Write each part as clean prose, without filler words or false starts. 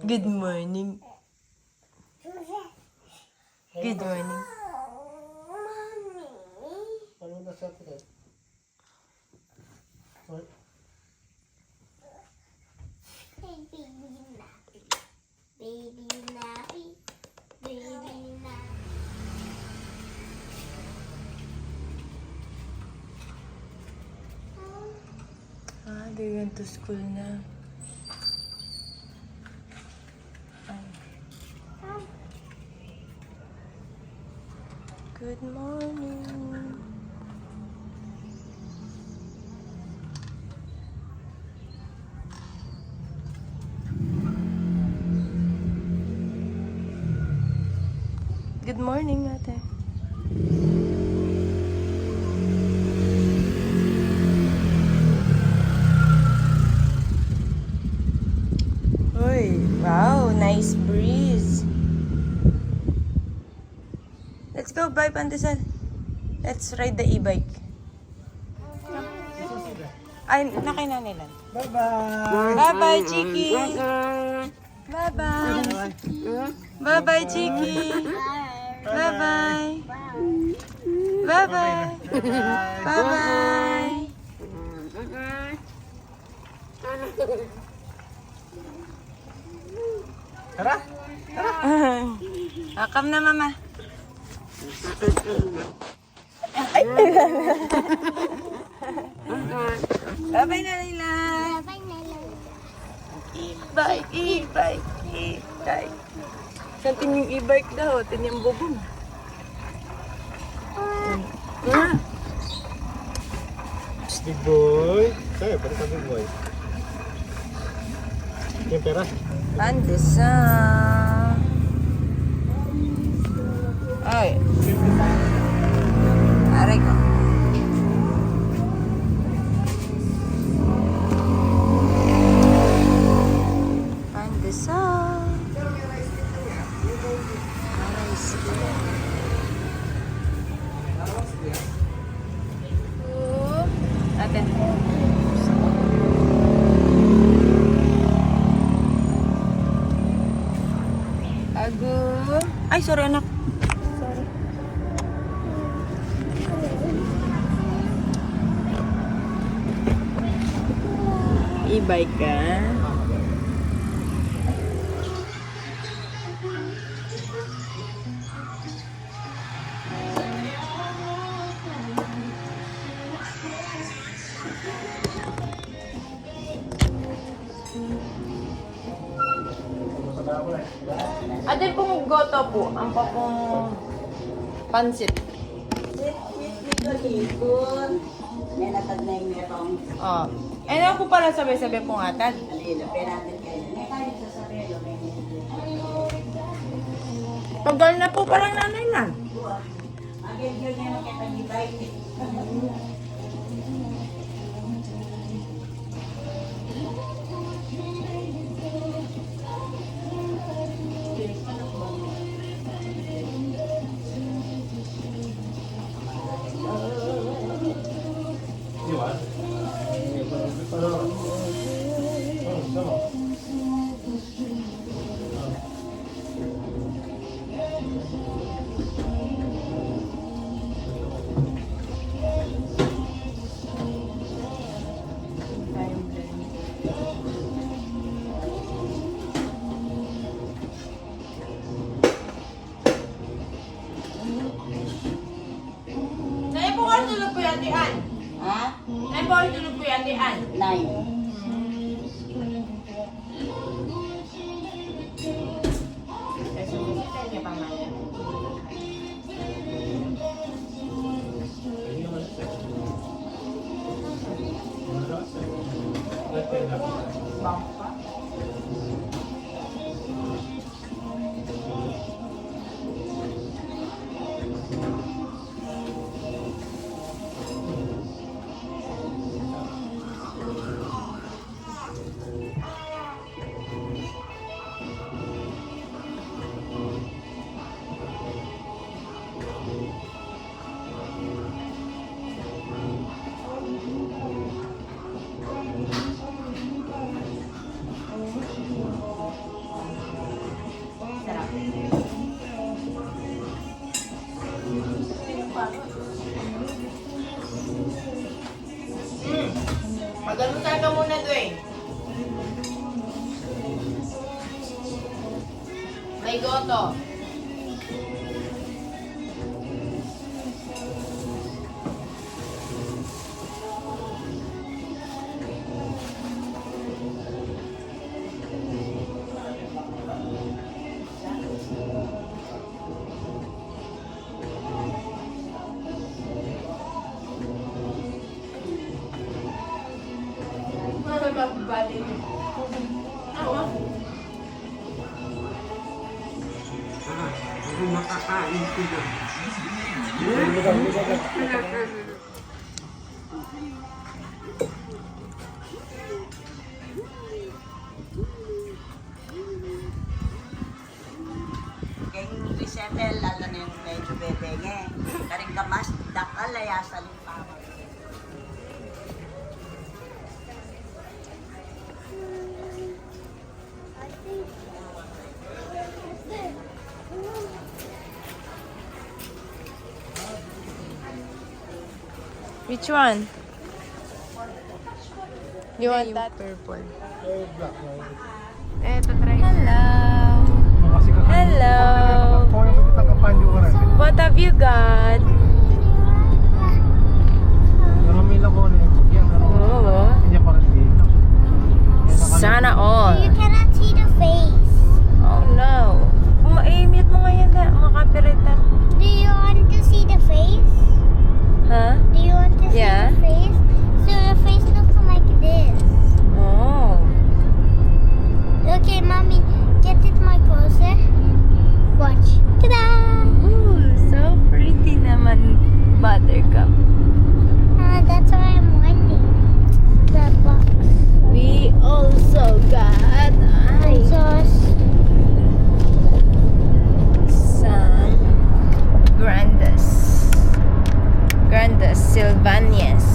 Good morning. Good morning. Ano na sa atin? What? Baby nappy. Baby nappy. Baby nappy. They went to school na. Good morning. Good morning, ate. Uy, wow, nice breeze. Let's go, bye, Pandesal. Let's ride the e-bike. Ay, nakina nila. Bye-bye! Bye-bye, Chiki! Bye-bye! Bye-bye, Chiki! Bye-bye! Bye-bye! Bye-bye! Tara! Come na, mama. Bye-bye na, Layla. Bye na lang. E-bike, e-bike, e-bike. Saan yung e-bike daw? Tin yung bubong. Big boy! Sa'yo, pwede ka big boy. Yung pera? Pandesa. Ay. Aray ko. Pandesa. Aray sila. Ate. Ago. Ay, sorry anak. Sorry. E-bike ka? Ate pong goto po, ang papong pansit. May natag na yung merong Oh. Eh, ano po pala sabay-sabay pong atad? alila. Pero natin kayo. May tayo sa sabelo. May Tagal na po parang nanay lang. agad yun yung makita ni Bite. You want? Sama. Kay Goto. Kaya resettle, lalo na yung medyo bebenge. Karing gamas, dakal, layasa limpaman. Which one? You want that? Purple. Eh, black. Eto, try. Hello. Kasi Hello. Kung yung magkita kapanyo ka rin. What have you got? Naramila ko na yung yan. Oh. Kanya pa rin dito. Sana all. You cannot see the face. Oh no. Ma-mute mo ngayon na. Makapirate na. Do you want to see the face? Huh? Do you want to see Yeah. the face? So the face looks like this. Oh. Okay, mommy, get it my closer. Watch. Ta-da! Ooh, so pretty naman, Buttercup. That's why I'm waiting. The box. We also got some Grandes Sylvanias.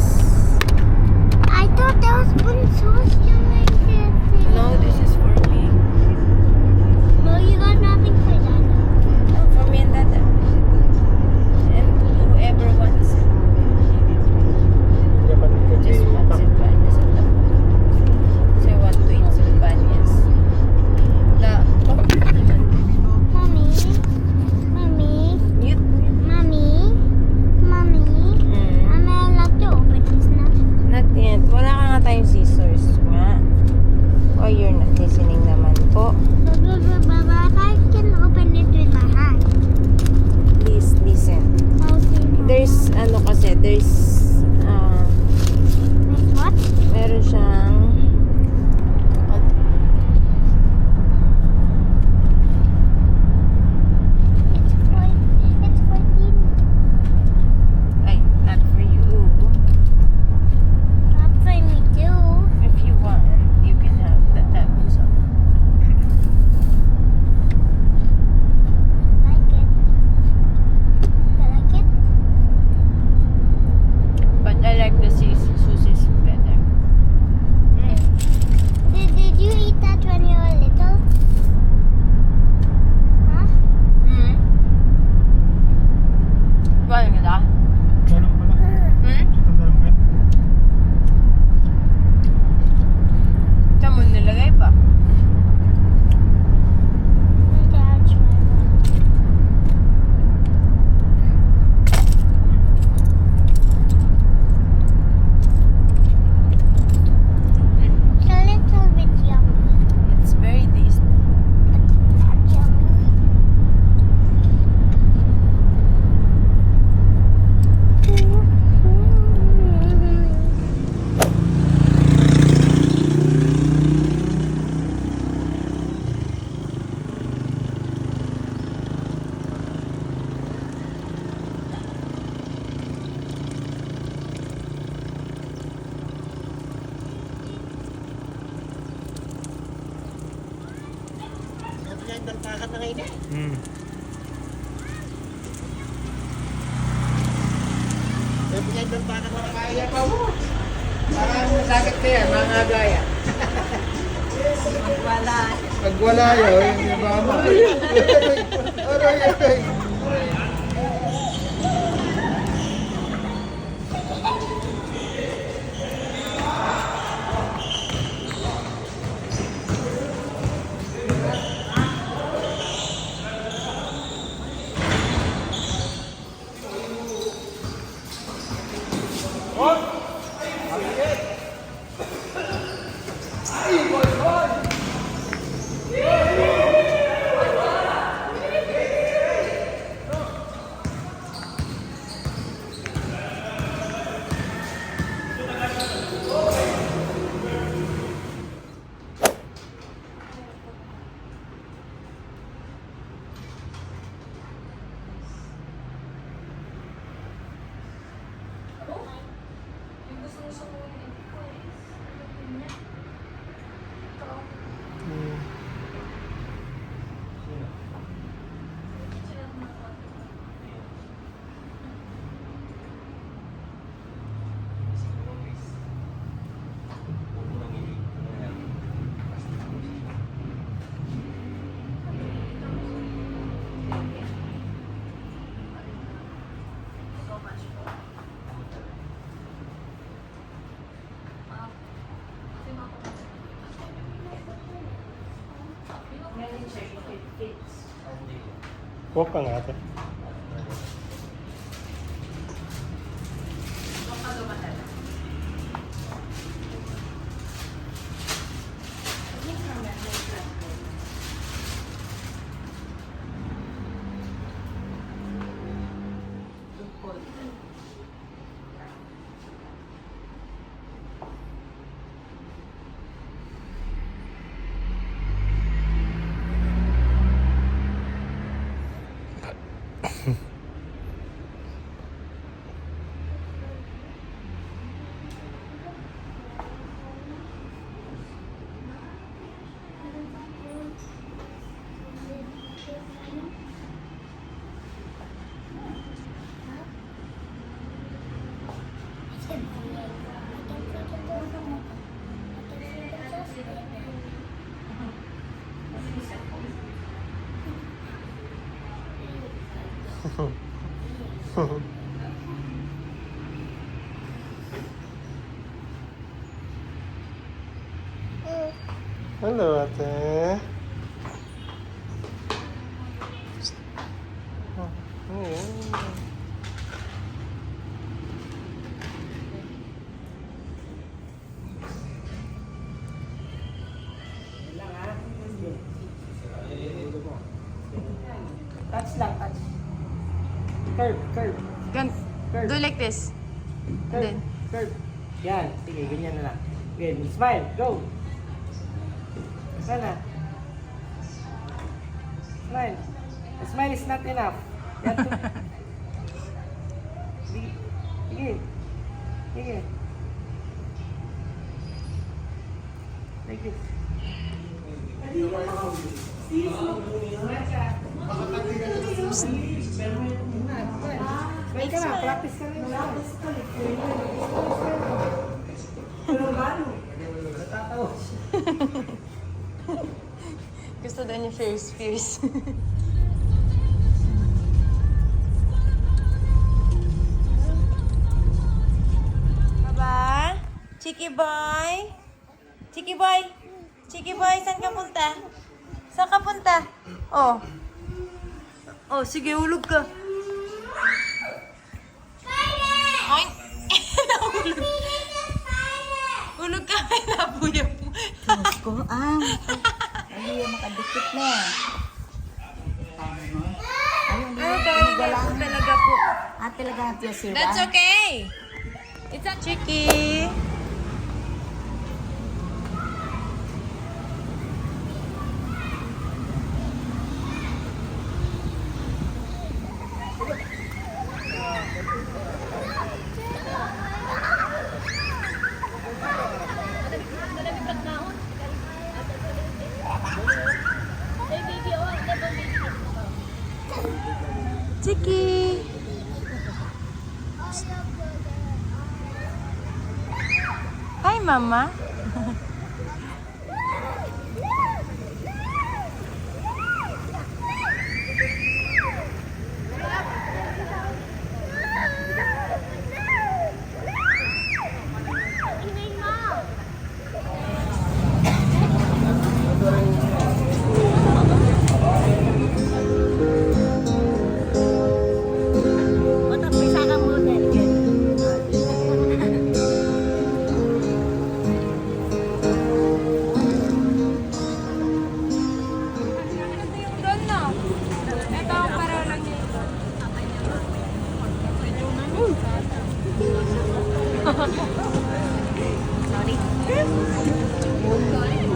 I thought that was Bonso's doing it. No, this is for me. No, you got nothing for that. No, for me and Dada. And whoever wants it. Just one Sylvanias at the moment. So I want to eat Sylvanias. Mommy, mommy, Mute. mommy, mommy. I'm allowed to open this now. Not yet. Wala ka nga tayong scissors nga. Why you're not listening naman po? But I can open it with my hand. Please listen. Okay. There's, What? meron siyang, It's 14. ay, not for you. Not for me too. If you want, you can have that episode. Like it. I like it. But I like the Susie's better. Did you eat that when you were little? Huh? Paano kita? Ganun pala. Ito ganun ka. Saan mo nilagay pa? Okay, I'll try that. It's a little bit yummy, It's very tasty. but not yummy. Hmm. Parang sakit na yan, mga gaya. Wala. Pag wala yun, yung mama. Aray, aray. Walk ka nga ate. Hello ate. Touch lang, touch. Curve, curve. Do like this. Curve, Then. curve. Yan, sige, ganyan na lang. Again, smile, go. Sana. Smile. A smile is not enough. You have to... Sige. Sige. Sige. Like this. Smile ka na, practice ka na. Practice ka na. Pero lalo. Natatawa siya. Gusto daw niya fierce. Baba? Cheeky boy? Cheeky boy? Cheeky boy, saan ka punta? Saan ka punta? Oh. Oh, sige, hulog ka. Ay! Nahulog. Hulog ka, may nabuya po. Ko, ano yung makadikit na. Talaga po. Talaga natin yung sira. That's okay. It's a Cheeky. Cheeky. Hi, Mama. Bisa ka muna.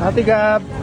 Ate Gab.